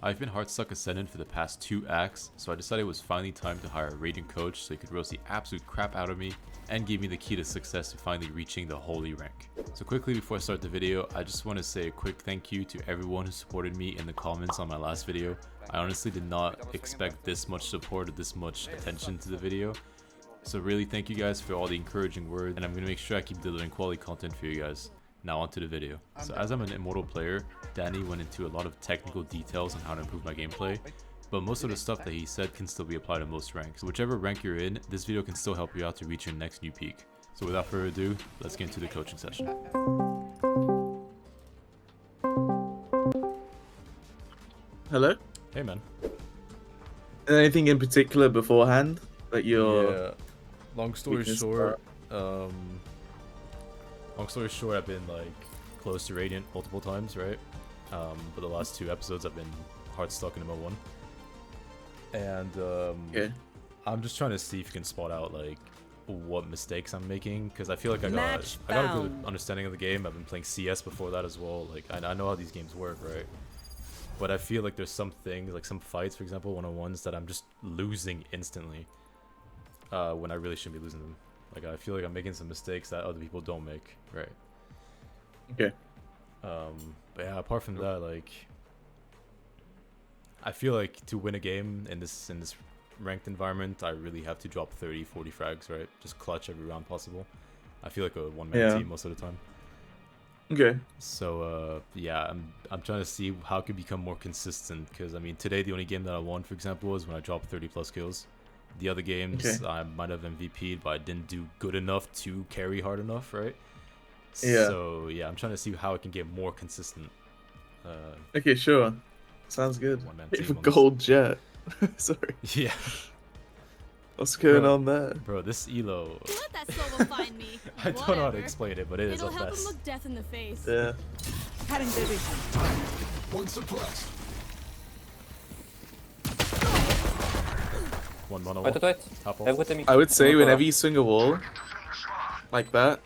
I've been hardstuck Ascendant for the past 2 acts, so I decided it was finally time to hire a Radiant coach so he could roast the absolute crap out of me and give me the key to success to finally reaching the holy rank. So quickly before I start the video, I just want to say a quick thank you to everyone who supported me in the comments on my last video. I honestly did not expect this much support or this much attention to the video. So really thank you guys for all the encouraging words, and I'm going to make sure I keep delivering quality content for you guys. Now onto the video. So as I'm an immortal player, Dani went into a lot of technical details on how to improve my gameplay, but most of the stuff that he said can still be applied to most ranks. So whichever rank you're in, this video can still help you out to reach your next new peak. So without further ado, let's get into the coaching session. Hello? Hey man. Anything in particular beforehand that you're... Yeah. Long story short, I've been like close to Radiant multiple times, right? But the last 2 episodes I've been hard stuck in MO1. And I'm just trying to see if you can spot out like what mistakes I'm making, because I feel like I got a good understanding of the game. I've been playing CS before that as well. Like I know how these games work, right? But I feel like there's some things, like some fights, for example, one-on-ones that I'm just losing instantly when I really shouldn't be losing them. Like I feel like I'm making some mistakes that other people don't make, right? Okay. But yeah, apart from that, like I feel like to win a game in this ranked environment, I really have to drop 30, 40 frags, right? Just clutch every round possible. I feel like a one-man team most of the time. Okay. So yeah, I'm trying to see how I can become more consistent, because I mean today the only game that I won, for example, was when I dropped 30 plus kills. The other games I might have MVP'd, but I didn't do good enough to carry hard enough, right? Yeah. So yeah, I'm trying to see how I can get more consistent. Okay, sure. Sounds good. One-man Bit team of a gold jet. Sorry. Yeah. What's going on there? Bro, this elo. Let that solo find me. I don't know how to explain it, but it is It'll the help him best. look death in the face. Yeah. Cutting division. One suppressed. One mono. Top off. I would say whenever you swing a wall like that,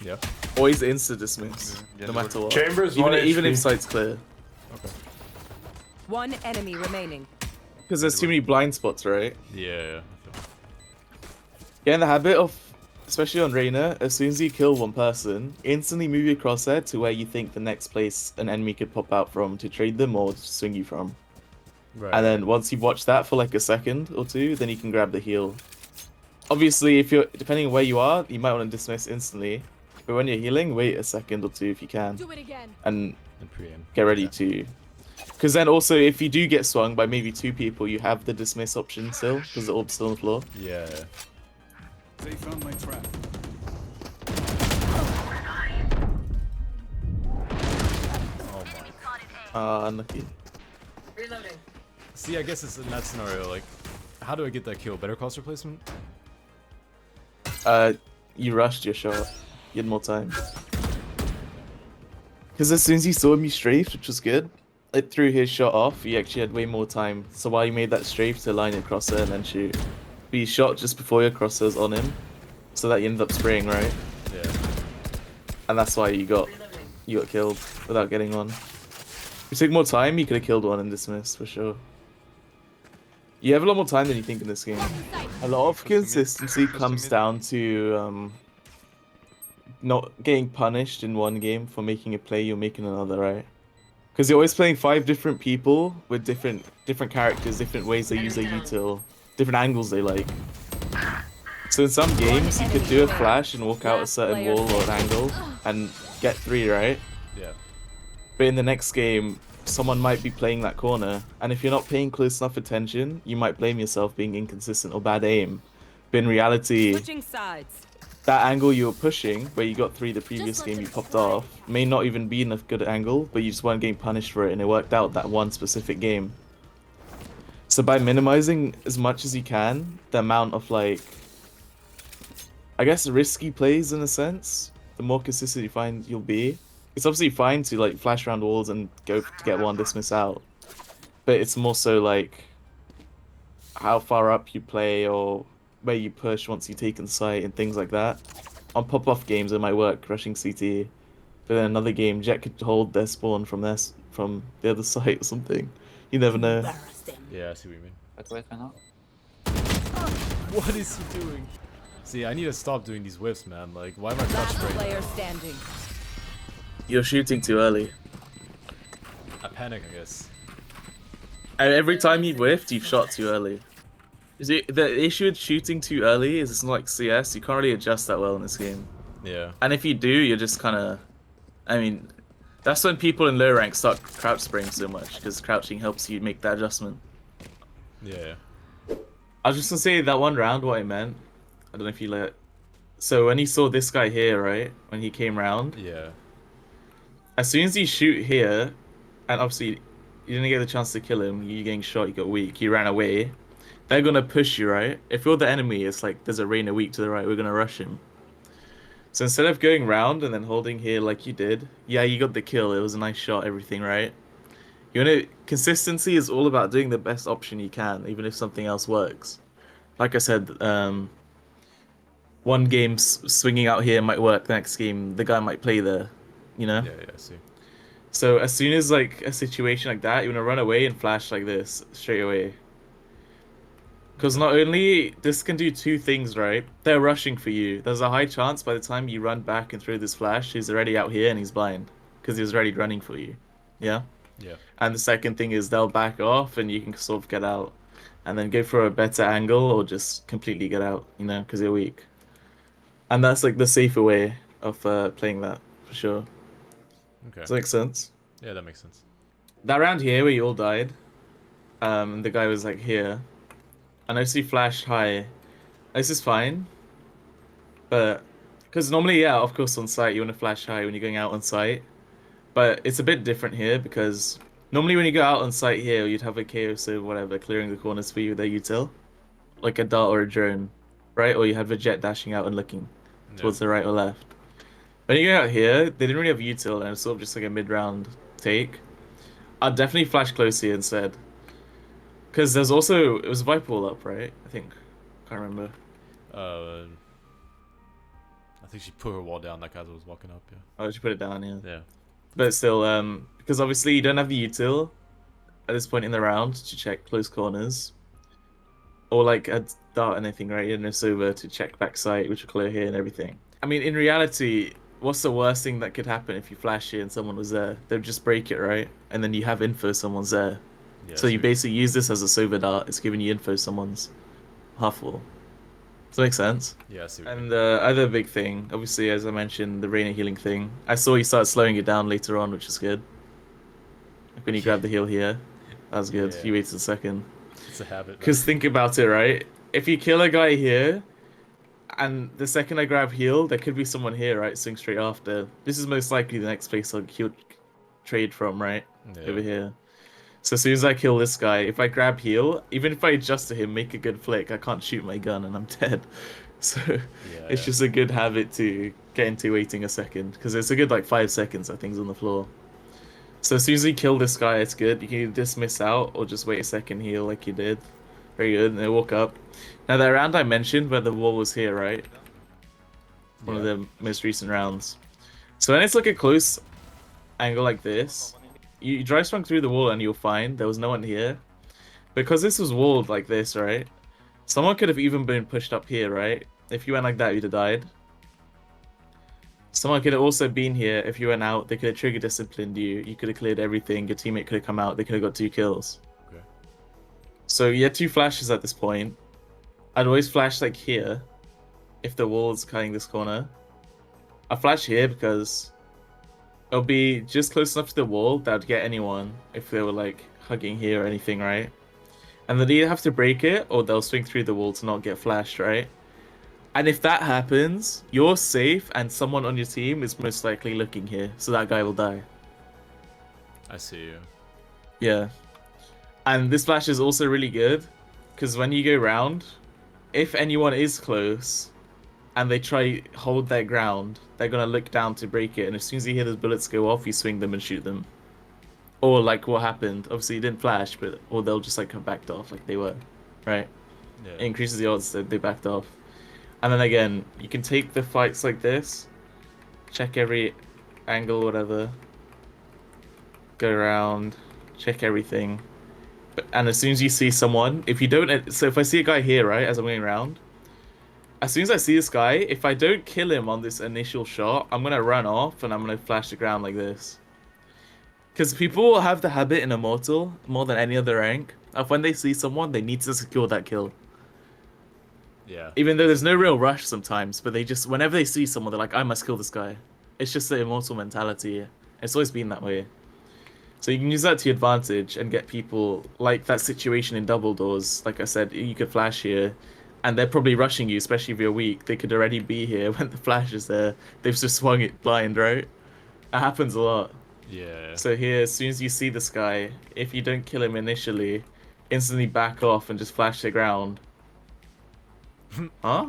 Yeah. always insta dismiss, no matter what. Chambers, Even if sight's clear. Okay. One enemy remaining. Because there's too many blind spots, right? Yeah. Get in the habit of, especially on Reyna, as soon as you kill one person, instantly move your crosshair to where you think the next place an enemy could pop out from to trade them or swing you from. Right. And then once you've watched that for like a second or two, then you can grab the heal. Obviously, if you're depending on where you are, you might want to dismiss instantly. But when you're healing, wait a second or two if you can, Do it again. and pre-aim. get ready to. Because then also, if you do get swung by maybe 2 people, you have the dismiss option still, because the orb's still on the floor. Yeah. They found my trap. Oh my. Unlucky. Reloading. See, I guess it's in that scenario, like, how do I get that kill? Better cross replacement? You rushed your shot. You had more time. Because as soon as you saw him, you strafed, which was good. It threw his shot off. You actually had way more time. So while you made that strafe to line your crosshair and then shoot, but you shot just before your crosshair's on him, so that you ended up spraying, right? Yeah. And that's why you got killed without getting on. If you took more time, you could have killed one and dismissed for sure. You have a lot more time than you think in this game. A lot of consistency comes down to not getting punished in one game for making a play you're making another, right? Because you're always playing 5 different people with different characters, different ways they use their util, different angles they like. So in some games, you could do a flash and walk out a certain wall or an angle and get 3, right? Yeah. But in the next game, someone might be playing that corner, and if you're not paying close enough attention, you might blame yourself being inconsistent or bad aim. But in reality, Switching sides. that angle you were pushing, where you got 3 the previous game you popped off, may not even be enough good angle, but you just weren't getting punished for it, and it worked out that one specific game. So by minimizing as much as you can, the amount of like, I guess risky plays in a sense, the more consistent you find you'll be. It's obviously fine to like flash around walls and go to get one dismiss out, but it's more so like how far up you play or where you push once you've taken sight and things like that. On pop-off games it might work, rushing CT, but then another game Jet could hold their spawn from the other site or something. You never know. Yeah, I see what you mean. That's why I out. What is he doing? See, I need to stop doing these whiffs, man. Like, why am I crouch Last spraying? player standing. You're shooting too early. I panic, I guess. And every time you've whiffed, you've shot too early. You see, the issue with shooting too early is it's not like CS. You can't really adjust that well in this game. Yeah. And if you do, you're just kind of... I mean, that's when people in low rank start crouch spraying so much, because crouching helps you make that adjustment. Yeah. I was just gonna say that one round, what I meant. I don't know if you let... So when you saw this guy here, right? When he came round, Yeah. as soon as you shoot here, and obviously you didn't get the chance to kill him, you getting shot, you got weak, you ran away, they're gonna push you, right? If you're the enemy, it's like there's a Reyna weak to the right, we're gonna rush him. So instead of going round and then holding here like you did, yeah, you got the kill, it was a nice shot, everything, right? You know, consistency is all about doing the best option you can, even if something else works. Like I said, one game swinging out here might work, the next game the guy might play there, you know? Yeah, I see. So as soon as like a situation like that, you want to run away and flash like this straight away. Because not only this can do two things, right? They're rushing for you. There's a high chance by the time you run back and throw this flash, he's already out here and he's blind. Because he was already running for you. Yeah? Yeah. And the second thing is they'll back off and you can sort of get out. And then go for a better angle or just completely get out, you know, because you're weak. And that's like the safer way of playing that, for sure. Okay. Does that make sense? Yeah, that makes sense. That round here where you all died, the guy was like here. I noticed he flashed high. This is fine. But, because normally, yeah, of course on site you want to flash high when you're going out on site. But it's a bit different here because normally when you go out on site here, you'd have a KO or whatever clearing the corners for you with a util. Like a dart or a drone, right? Or you had the jet dashing out and looking towards the right or left. When you go out here, they didn't really have util and it's sort of just like a mid-round take. I'd definitely flash close here instead. Because there's also, it was Viper wall up, right? I think. Can't remember. I think she put her wall down like as I was walking up, yeah. Oh, she put it down, yeah. Yeah. But still, because obviously you don't have the util at this point in the round to check close corners. Or like a dart or anything, right? You know, Sova to check backside, which will clear here and everything. I mean, in reality, what's the worst thing that could happen if you flash here and someone was there? They'll just break it, right? And then you have info someone's there. Yeah, So you basically use this as a Sova dart. It's giving you info someone's half wall. Does that make sense? Yeah, I see. What you And the other big thing, obviously, as I mentioned, the Reyna healing thing. I saw you start slowing it down later on, which is good. Like when you grab the heal here, that was good. Yeah. You waited a second. mean. It's a habit. Because think about it, right? If you kill a guy here, and the second I grab heal, there could be someone here, right? Swing straight after. This is most likely the next place I'll heal trade from, right? Yeah. Over here. So as soon as I kill this guy, if I grab heal, even if I adjust to him, make a good flick, I can't shoot my gun and I'm dead. So it's just a good habit to get into waiting a second. Because it's a good like 5 seconds that thing's on the floor. So as soon as you kill this guy, it's good. You can either dismiss out or just wait a second, heal like you did. Very good, and then walk up. Now that round I mentioned where the wall was here, right? One of the most recent rounds. So when it's like a close angle like this, you drive strong through the wall and you'll find there was no one here. Because this was walled like this, right? Someone could have even been pushed up here, right? If you went like that, you'd have died. Someone could have also been here. If you went out, they could have trigger disciplined you. You could have cleared everything. Your teammate could have come out. They could have got 2 kills. Okay. So you had 2 flashes at this point. I'd always flash like here. If the wall's cutting this corner. I flash here because it'll be just close enough to the wall that would get anyone if they were like hugging here or anything, right? And then either have to break it or they'll swing through the wall to not get flashed, right? And if that happens, you're safe and someone on your team is most likely looking here, so that guy will die. I see you. Yeah. And this flash is also really good because when you go round, if anyone is close and they try hold their ground, they're gonna look down to break it, and as soon as you hear those bullets go off, you swing them and shoot them. Or like what happened, obviously you didn't flash, but or they'll just like have backed off like they were, right? Yeah. It increases the odds that they backed off. And then again, you can take the fights like this, check every angle, whatever, go around, check everything. And as soon as you see someone, if you don't, so if I see a guy here, right, as I'm going around, as soon as I see this guy, if I don't kill him on this initial shot, I'm gonna run off and I'm gonna flash the ground like this. Because people have the habit in Immortal, more than any other rank, of when they see someone, they need to secure that kill. Yeah. Even though there's no real rush sometimes, but they just, whenever they see someone, they're like, I must kill this guy. It's just the Immortal mentality. It's always been that way. So you can use that to your advantage and get people, like that situation in double doors. Like I said, you could flash here, and they're probably rushing you, especially if you're weak. They could already be here when the flash is there. They've just swung it blind, right? That happens a lot. Yeah. So here, as soon as you see this guy, if you don't kill him initially, instantly back off and just flash the ground. Huh?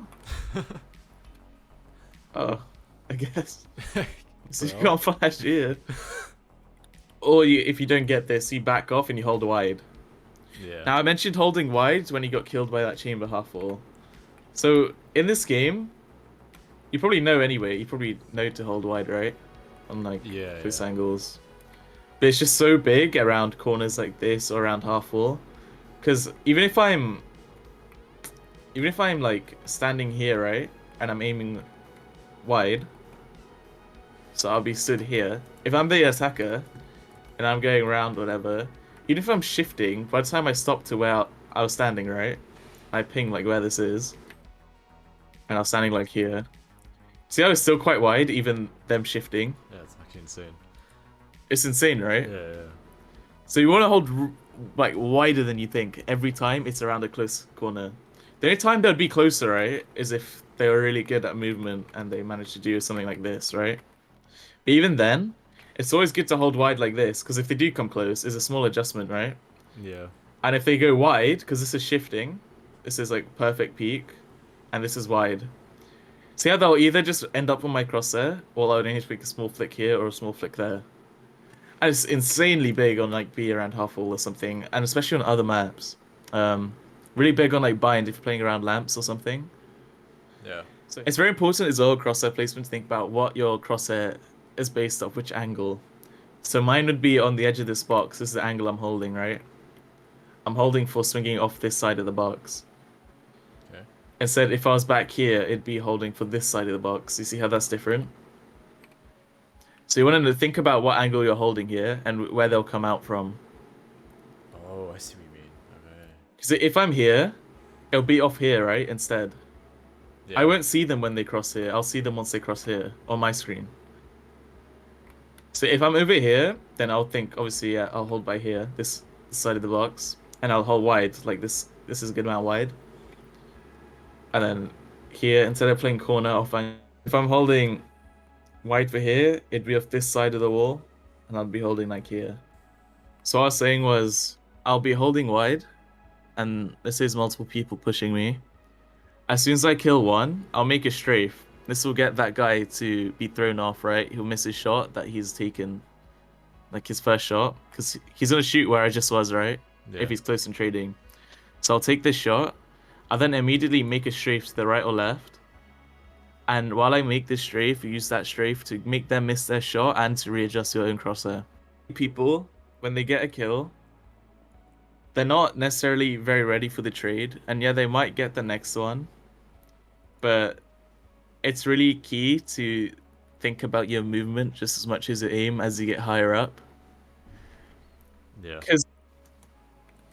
Oh, I guess. So you can't flash here. Or if you don't get this, you back off and you hold wide. Yeah. Now, I mentioned holding wide when he got killed by that chamber half wall. So, in this game, you probably know anyway. You probably know to hold wide, right? On, like, close angles. But it's just so big around corners like this or around half wall. Because even if I'm, like, standing here, right? And I'm aiming wide. So I'll be stood here. If I'm the attacker, and I'm going around, whatever, even if I'm shifting, by the time I stop to where I was standing, right? I ping like where this is. And I was standing like here. See, I was still quite wide, even them shifting. Yeah, it's actually insane. It's insane, right? Yeah, yeah. So you want to hold like wider than you think every time it's around a close corner. The only time they'd be closer, right, is if they were really good at movement and they managed to do something like this, right? But even then, it's always good to hold wide like this, because if they do come close, it's a small adjustment, right? Yeah. And if they go wide, because this is shifting, this is like perfect peak, and this is wide. See how they'll either just end up on my crosshair, or I'll only make a small flick here or a small flick there. And it's insanely big on like B around half wall or something, and especially on other maps. Really big on like bind if you're playing around lamps or something. Yeah. So it's very important as well, crosshair placement, to think about what your crosshair is based off which angle. So mine would be on the edge of this box. This is the angle I'm holding, right? I'm holding for swinging off this side of the box. Okay. Instead, if I was back here, it'd be holding for this side of the box. You see how that's different? So you want to think about what angle you're holding here and where they'll come out from. Oh, I see what you mean. Okay. Because if I'm here, it'll be off here, right? Instead. Yeah. I won't see them when they cross here. I'll see them once they cross here on my screen. So if I'm over here, then I'll think, obviously, yeah, I'll hold by here, this side of the box, and I'll hold wide, like this. This is a good amount wide. And then here, instead of playing corner, if I'm holding wide for here, it'd be off this side of the wall, and I'll be holding like here. So what I was saying was, I'll be holding wide, and this is multiple people pushing me. As soon as I kill one, I'll make a strafe. This will get that guy to be thrown off, right? He'll miss his shot that he's taken, like his first shot, because he's gonna shoot where I just was, right? Yeah. If he's close and trading. So I'll take this shot. I'll then immediately make a strafe to the right or left. And while I make this strafe, use that strafe to make them miss their shot and to readjust your own crosshair. People, when they get a kill, they're not necessarily very ready for the trade. And yeah, they might get the next one. But it's really key to think about your movement just as much as your aim as you get higher up. Yeah. Because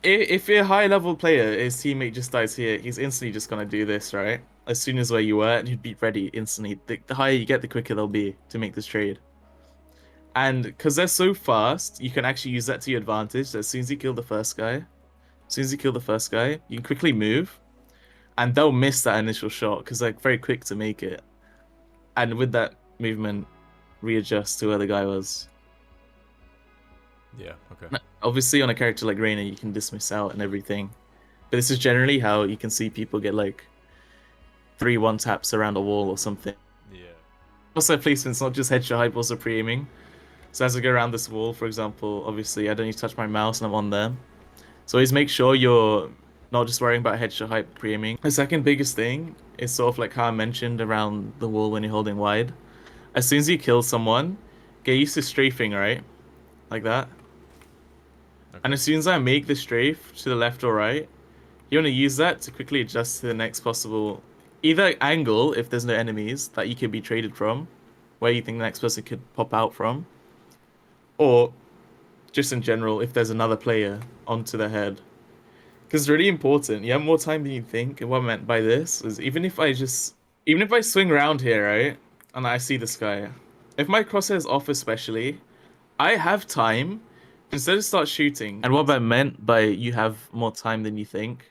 if you're a high level player, his teammate just dies here, he's instantly just going to do this, right? As soon as where you were, and he'd be ready instantly. The higher you get, the quicker they'll be to make this trade. And because they're so fast, you can actually use that to your advantage. As soon as you kill the first guy, you can quickly move. And they'll miss that initial shot because they're very quick to make it. And with that movement, readjust to where the guy was. Yeah, okay. Obviously, on a character like Reyna, you can dismiss out and everything. But this is generally how you can see people get like 3 one-taps around a wall or something. Yeah. Also, placement's not just headshot hype, also pre-aiming. So as I go around this wall, for example, obviously I don't need to touch my mouse and I'm on there. So always make sure you're not just worrying about headshot hype pre-aiming. The second biggest thing is sort of like how I mentioned around the wall when you're holding wide. As soon as you kill someone, get used to strafing, right? Like that. And as soon as I make the strafe to the left or right, you want to use that to quickly adjust to the next possible either angle if there's no enemies that you could be traded from, where you think the next person could pop out from, or just in general if there's another player onto their head. Because it's really important. You have more time than you think. And what I meant by this is even if I swing around here, right, and I see this guy, if my crosshair is off especially, I have time instead of start shooting. And what I meant by you have more time than you think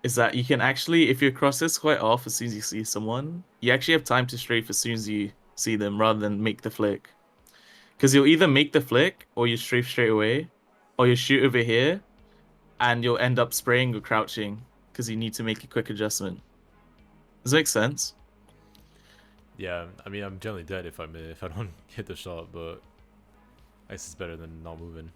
is that you can actually, if your crosshair's quite off as soon as you see someone, you actually have time to strafe as soon as you see them rather than make the flick. Because you'll either make the flick or you strafe straight away, or you shoot over here and you'll end up spraying or crouching because you need to make a quick adjustment. Does that make sense? Yeah, I mean, I'm generally dead if I don't hit the shot, but I guess it's better than not moving.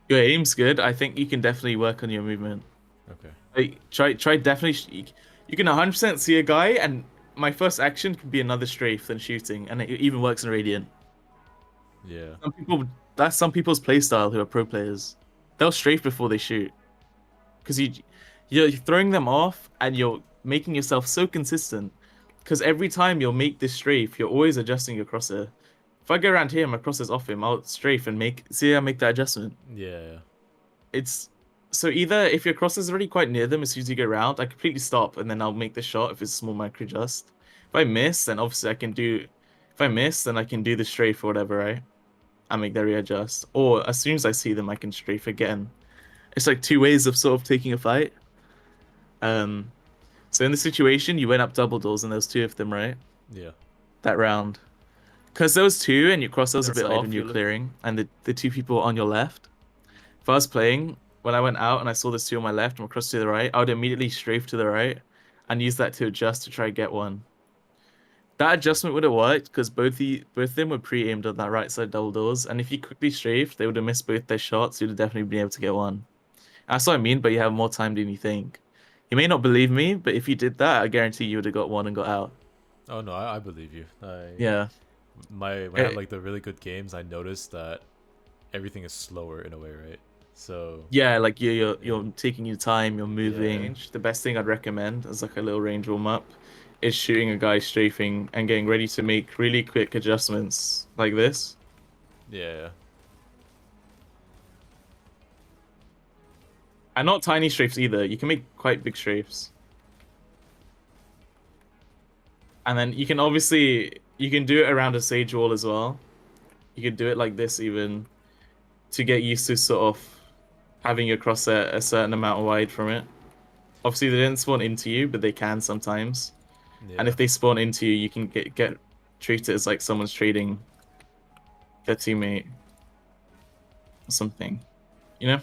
Your aim's good. I think you can definitely work on your movement. Okay. Like, try definitely. You can 100% see a guy, and my first action could be another strafe than shooting, and it even works in Radiant. Yeah. That's some people's playstyle who are pro players. They'll strafe before they shoot, because you're throwing them off, and you're making yourself so consistent. Because every time you'll make this strafe, you're always adjusting your crosshair. If I go around here, my crosshair's off him, I'll strafe and make that adjustment. Yeah. It's so either if your crosshair's already quite near them as soon as you go around, I completely stop and then I'll make the shot if it's a small micro adjust. If I miss, then obviously I can do. If I miss, then I can do the strafe or whatever, right? I make the readjust. Or as soon as I see them, I can strafe again. It's like two ways of sort of taking a fight. So in the situation, you went up double doors and there was two of them, right? Yeah. That round. Because there was two and your crosshair was a bit off when you're clearing, and the two people on your left. If I was playing, when I went out and I saw the two on my left and across to the right, I would immediately strafe to the right and use that to adjust to try to get one. That adjustment would have worked because both of them were pre-aimed on that right side double doors, and if you quickly strafed, they would have missed both their shots. You'd have definitely been able to get one. That's what I mean, but you have more time than you think. You may not believe me, but if you did that, I guarantee you would have got one and got out. Oh no, I believe you. Yeah. When I had like the really good games, I noticed that everything is slower in a way, right? So yeah, like you're taking your time, you're moving. Yeah. The best thing I'd recommend as like a little range warm up is shooting a guy strafing and getting ready to make really quick adjustments like this. yeah. And not tiny strafes either. You can make quite big strafes. And then you can obviously do it around a sage wall as well. You could do it like this even to get used to sort of having your crosshair a certain amount wide from it. Obviously they didn't spawn into you, but they can sometimes. Yeah. And if they spawn into you, you can get treated as like someone's trading their teammate or something. You know?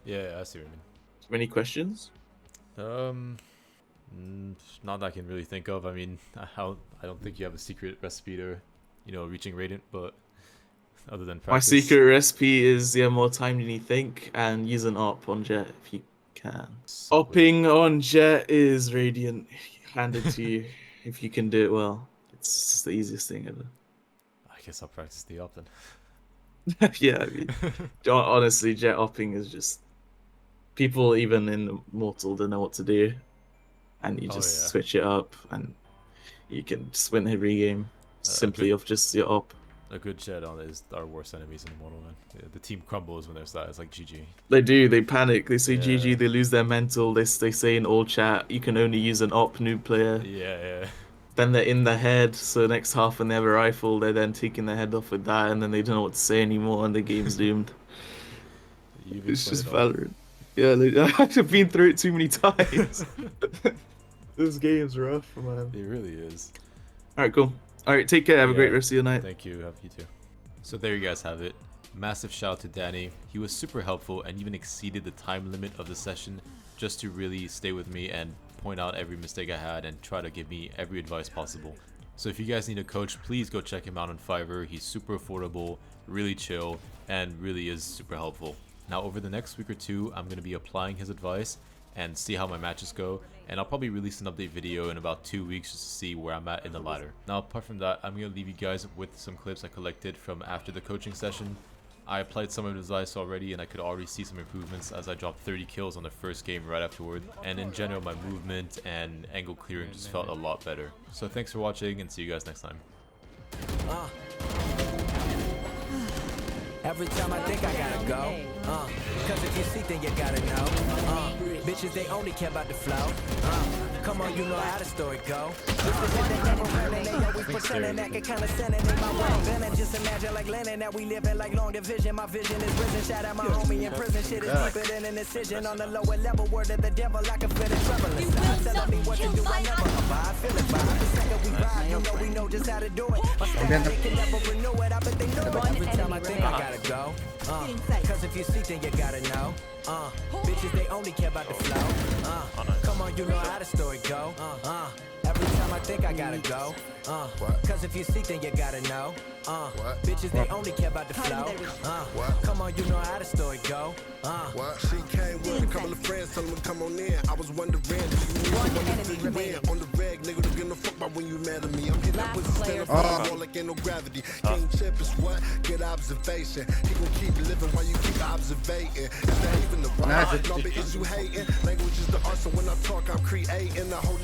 Yeah, I see what you mean. Any questions? Not that I can really think of. I mean, I don't think you have a secret recipe to, reaching Radiant, but other than practice. My secret recipe is more time than you think, and use an op on Jet if you can. Opping on Jet is Radiant, handed to you if you can do it well. It's just the easiest thing ever. I guess I'll practice the op then. Yeah, I mean, honestly, Jet opping is just people even in Immortal don't know what to do, and you just switch it up, and you can just win every game simply off just your op. A good Jet on is our worst enemies in Immortal, man. Yeah, the team crumbles when there's that. It's like GG. They do. They panic. They say GG. They lose their mental. They say in all chat, you can only use an op noob player. Yeah. Then they're in the head. So next half when they have a rifle, they're then taking their head off with that, and then they don't know what to say anymore, and the game's doomed. It's just Valorant. Yeah, I've been through it too many times. This game's rough, man. It really is. Alright, cool. Alright, take care. Have a great rest of your night. Thank you. Have you too. So there you guys have it. Massive shout out to Dani. He was super helpful and even exceeded the time limit of the session just to really stay with me and point out every mistake I had and try to give me every advice possible. So if you guys need a coach, please go check him out on Fiverr. He's super affordable, really chill, and really is super helpful. Now over the next week or two, I'm going to be applying his advice and see how my matches go, and I'll probably release an update video in about 2 weeks just to see where I'm at in the ladder. Now apart from that, I'm going to leave you guys with some clips I collected from after the coaching session, I applied some of his advice already and I could already see some improvements as I dropped 30 kills on the first game right afterward, and in general my movement and angle clearing just felt a lot better. So thanks for watching and see you guys next time. Every time I think I gotta go, cause if you see then you gotta know, bitches they only care about the flow, come on you know how the story go, this the shit they never running, they always pretending that can kinda send it in my way, then I just imagine like Lennon that we living like long division, my vision is risen, shout out my homie in prison, shit is deeper than an incision, on the lower level, word of the devil, I can feel the trouble inside, telling me what to do, I never abide, I feel it vibe, the second we vibe, you know we know just how to do it, my style they can never renew it, I bet they know it, every time I think I gotta go, cause if you see then you gotta know, bitches they only care about the flow, come on you know how the story go, every time I think I gotta go, cause if you see then you gotta know, bitches they only care about the flow, come on you know how the story go, She came with a couple of friends, tell them to come on in. I was wondering, do you need someone to fill you in? On the reg, nigga, don't give no fuck about when you mad at me. I'm hitting up with the stand up, more like ain't no gravity. King Chip is what? Good observation. He gon' keep living while you keep observating. Is that even the right? No, but is you hating? Language is the art, so when I talk, I'm creating. I hold